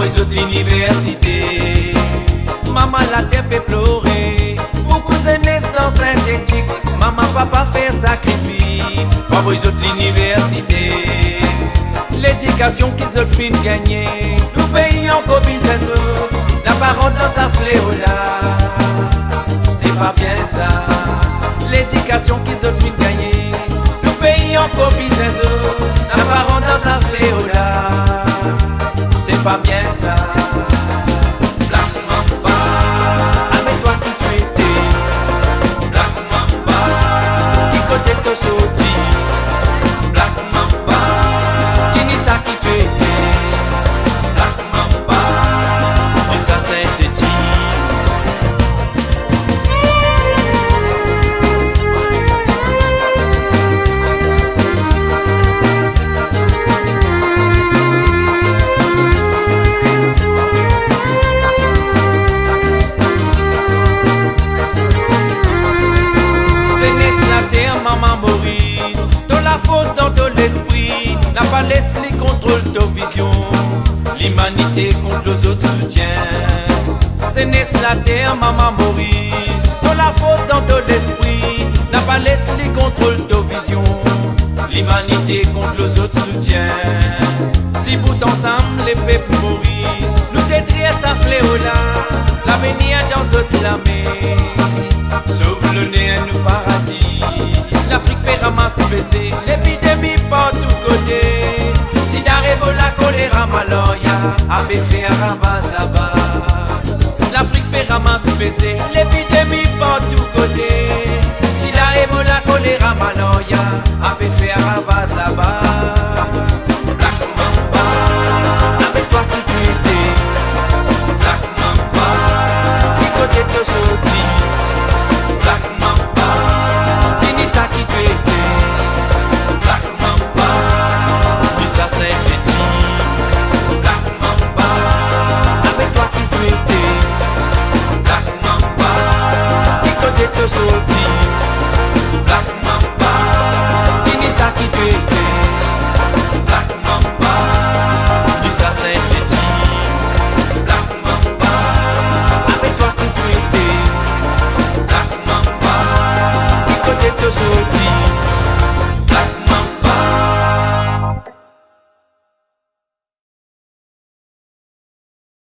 aux autres l'université. Maman la terre peut pleurer. Beaucoup de naissances synthétiques. Maman, papa fait sacrifice. Aux autres l'université. L'éducation qu'ils ont fin gagner. Nous payons qu'au business. La parole dans sa fléau là. C'est pas bien ça. L'éducation qu'ils ont fin gagner. Nous payons qu'au business. La parole dans sa fléau là. C'est pas bien ça. Black Mamba, avec toi qui tu étais. Black Mamba, qui côté te sorti. Black Mamba, qui ni ça qui tu étais. Black Mamba, et ça c'est dit. Maman Maurice, dans la force dans ton esprit, la palesse les contrôle ton vision, l'humanité contre les autres soutien. C'est n'est la terre, maman Maurice, dans la force dans ton esprit, la palesse les contrôle ton vision, l'humanité contre les autres soutien. Si bout ensemble les peuples Maurice, nous détruire sa fléau là, l'avenir dans notre lamé, sauve le nez à nous paradis. L'Afrique fait ramasser baisser, l'épidémie par tous côtés. Si d'arrive la choléra maloya, avait fait un ravage là-bas. L'Afrique fait ramasser baisser, l'épidémie par tous côtés. Si d'arrive la choléra maloya, avait fait un ravage.